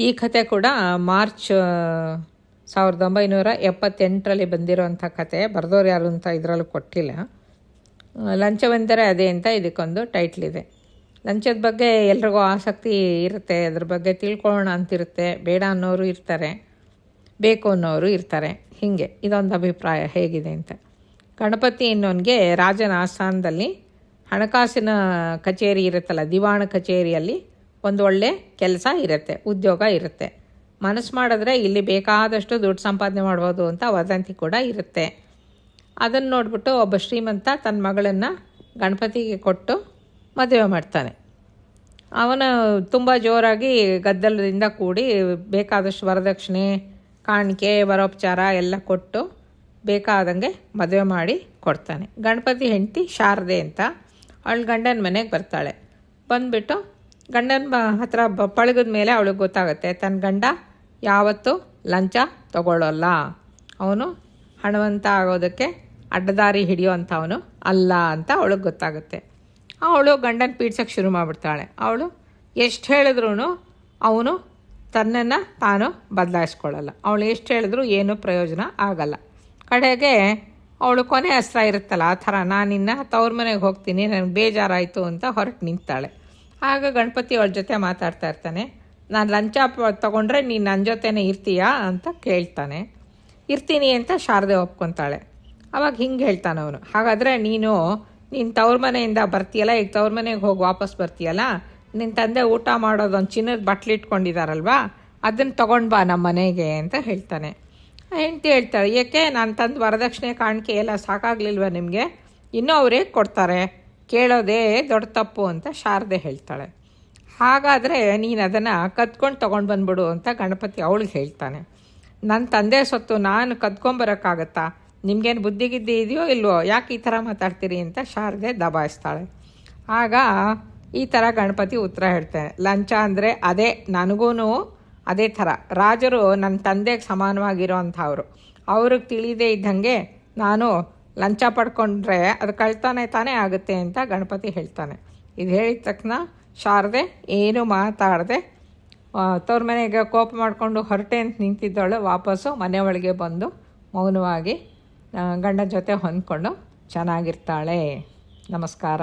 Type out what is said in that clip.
ಈ ಕತೆ ಕೂಡ ಮಾರ್ಚ್ 1978ರಲ್ಲಿ ಬಂದಿರೋವಂಥ ಕತೆ. ಬರೆದವ್ರು ಯಾರು ಅಂತ ಇದರಲ್ಲೂ ಕೊಟ್ಟಿಲ್ಲ. ಲಂಚವೆಂದರೆ ಅದೇ ಅಂತ ಇದಕ್ಕೊಂದು ಟೈಟ್ಲಿದೆ. ಲಂಚದ ಬಗ್ಗೆ ಎಲ್ರಿಗೂ ಆಸಕ್ತಿ ಇರುತ್ತೆ, ಅದ್ರ ಬಗ್ಗೆ ತಿಳ್ಕೊಳ್ಳೋಣ ಅಂತಿರುತ್ತೆ. ಬೇಡ ಅನ್ನೋರು ಇರ್ತಾರೆ, ಬೇಕು ಅನ್ನೋರು ಇರ್ತಾರೆ. ಹೀಗೆ ಇದೊಂದು ಅಭಿಪ್ರಾಯ ಹೇಗಿದೆ ಅಂತ. ಗಣಪತಿ ಇನ್ನೊಂದಿಗೆ ರಾಜನ ಆಸ್ಥಾನದಲ್ಲಿ ಹಣಕಾಸಿನ ಕಚೇರಿ ಇರುತ್ತಲ್ಲ, ದಿವಾಣ ಕಚೇರಿಯಲ್ಲಿ ಒಂದು ಒಳ್ಳೆ ಕೆಲಸ ಇರುತ್ತೆ, ಉದ್ಯೋಗ ಇರುತ್ತೆ. ಮನಸ್ಸು ಮಾಡಿದ್ರೆ ಇಲ್ಲಿ ಬೇಕಾದಷ್ಟು ದುಡ್ಡು ಸಂಪಾದನೆ ಮಾಡ್ಬೋದು ಅಂತ ವದಂತಿ ಕೂಡ ಇರುತ್ತೆ. ಅದನ್ನು ನೋಡಿಬಿಟ್ಟು ಒಬ್ಬ ಶ್ರೀಮಂತ ತನ್ನ ಮಗಳನ್ನು ಗಣಪತಿಗೆ ಕೊಟ್ಟು ಮದುವೆ ಮಾಡ್ತಾನೆ. ಅವನು ತುಂಬ ಜೋರಾಗಿ ಗದ್ದಲದಿಂದ ಕೂಡಿ ಬೇಕಾದಷ್ಟು ವರದಕ್ಷಿಣೆ, ಕಾಣಿಕೆ, ವರೋಪಚಾರ ಎಲ್ಲ ಕೊಟ್ಟು ಬೇಕಾದಂಗೆ ಮದುವೆ ಮಾಡಿ ಕೊಡ್ತಾನೆ. ಗಣಪತಿ ಹೆಂಡತಿ ಶಾರದೆ ಅಂತ, ಅವಳು ಗಂಡನ ಮನೆಗೆ ಬರ್ತಾಳೆ. ಬಂದುಬಿಟ್ಟು ಗಂಡನ ಹತ್ರ ಪಳಗದ ಮೇಲೆ ಅವಳಿಗೆ ಗೊತ್ತಾಗುತ್ತೆ ತನ್ನ ಗಂಡ ಯಾವತ್ತೂ ಲಂಚ ತಗೊಳ್ಳೋಲ್ಲ, ಅವನು ಹಣವಂತ ಆಗೋದಕ್ಕೆ ಅಡ್ಡದಾರಿ ಹಿಡಿಯೋವಂಥವನು ಅಲ್ಲ ಅಂತ ಅವಳಿಗೆ ಗೊತ್ತಾಗುತ್ತೆ. ಅವಳು ಗಂಡನ ಪೀಡ್ಸೋಕ್ಕೆ ಶುರು ಮಾಡಿಬಿಡ್ತಾಳೆ. ಅವಳು ಎಷ್ಟು ಹೇಳಿದ್ರೂ ಅವನು ತನ್ನನ್ನು ತಾನು ಬದಲಾಯಿಸ್ಕೊಳ್ಳಲ್ಲ. ಅವಳು ಎಷ್ಟು ಹೇಳಿದ್ರೂ ಏನೂ ಪ್ರಯೋಜನ ಆಗಲ್ಲ. ಕಡೆಗೆ ಅವಳು ಕೊನೆ ಅಸ್ತ್ರ ಇರುತ್ತಲ್ಲ, ಆ ಥರ ನಾನಿನ್ನ ತವ್ರ ಮನೆಗೆ ಹೋಗ್ತೀನಿ, ನನಗೆ ಬೇಜಾರಾಯಿತು ಅಂತ ಹೊರಟು ನಿಂತಾಳೆ. ಆಗ ಗಣಪತಿ ಅವಳ ಜೊತೆ ಮಾತಾಡ್ತಾ ಇರ್ತಾನೆ. ನಾನು ಲಂಚ ತೊಗೊಂಡ್ರೆ ನೀನು ನನ್ನ ಜೊತೆನೇ ಇರ್ತೀಯಾ ಅಂತ ಕೇಳ್ತಾನೆ. ಇರ್ತೀನಿ ಅಂತ ಶಾರದೆ ಒಪ್ಕೊತಾಳೆ. ಅವಾಗ ಹಿಂಗೆ ಹೇಳ್ತಾನೆ ಅವನು, ಹಾಗಾದರೆ ನೀನು ತವ್ರ ಮನೆಯಿಂದ ಬರ್ತೀಯಲ್ಲ, ಈಗ ತವ್ರ ಮನೆಗೆ ಹೋಗಿ ವಾಪಸ್ ಬರ್ತೀಯಲ್ಲ, ನಿನ್ನ ತಂದೆ ಊಟ ಮಾಡೋದೊಂದು ಚಿನ್ನದ ಬಟ್ಲು ಇಟ್ಕೊಂಡಿದ್ದಾರಲ್ವಾ, ಅದನ್ನು ತೊಗೊಂಡು ಬಾ ನಮ್ಮ ಮನೆಗೆ ಅಂತ ಹೇಳ್ತಾನೆ. ಹೆಂಡತಿ ಹೇಳ್ತಾಳೆ, ಏಕೆ ನಾನು ತಂದು ವರದಕ್ಷಿಣೆ ಕಾಣಿಕೆ ಎಲ್ಲ ಸಾಕಾಗಲಿಲ್ವ ನಿಮಗೆ, ಇನ್ನೂ ಅವರೇ ಕೊಡ್ತಾರೆ, ಕೇಳೋದೇ ದೊಡ್ಡ ತಪ್ಪು ಅಂತ ಶಾರದೆ ಹೇಳ್ತಾಳೆ. ಹಾಗಾದರೆ ನೀನು ಅದನ್ನು ಕದ್ಕೊಂಡು ತೊಗೊಂಡು ಬಂದ್ಬಿಡು ಅಂತ ಗಣಪತಿ ಅವಳಿಗೆ ಹೇಳ್ತಾನೆ. ನನ್ನ ತಂದೆ ಸೊತ್ತು ನಾನು ಕದ್ಕೊಂಬರೋಕ್ಕಾಗತ್ತಾ, ನಿಮಗೇನು ಬುದ್ಧಿಗಿದ್ದಿ ಇದೆಯೋ ಇಲ್ವೋ, ಯಾಕೆ ಈ ಥರ ಮಾತಾಡ್ತೀರಿ ಅಂತ ಶಾರದೆ ದಬಾಯಿಸ್ತಾಳೆ. ಆಗ ಈ ಥರ ಗಣಪತಿ ಉತ್ತರ ಹೇಳ್ತಾನೆ, ಲಂಚ ಅಂದರೆ ಅದೇ, ನನಗೂ ಅದೇ ಥರ. ರಾಜರು ನನ್ನ ತಂದೆಗೆ ಸಮಾನವಾಗಿರೋ ಅಂಥವ್ರು, ಅವ್ರಿಗೆ ತಿಳಿದೇ ಇದ್ದಂಗೆ ನಾನು ಲಂಚ ಪಡ್ಕೊಂಡ್ರೆ ಅದು ಕಳ್ತಾನೆ ತಾನೇ ಆಗುತ್ತೆ ಅಂತ ಗಣಪತಿ ಹೇಳ್ತಾನೆ. ಇದು ಹೇಳಿದ ತಕ್ಷಣ ಶಾರದೆ ಏನೂ ಮಾತಾಡದೆ ತವ್ರ ಮನೆಗೆ ಕೋಪ ಮಾಡಿಕೊಂಡು ಹೊರಟೆ ಅಂತ ನಿಂತಿದ್ದವಳು ವಾಪಸ್ಸು ಮನೆ ಒಳಗೆ ಬಂದು ಮೌನವಾಗಿ ಗಂಡನ ಜೊತೆ ಹೊಂದ್ಕೊಂಡು ಚೆನ್ನಾಗಿರ್ತಾಳೆ. ನಮಸ್ಕಾರ.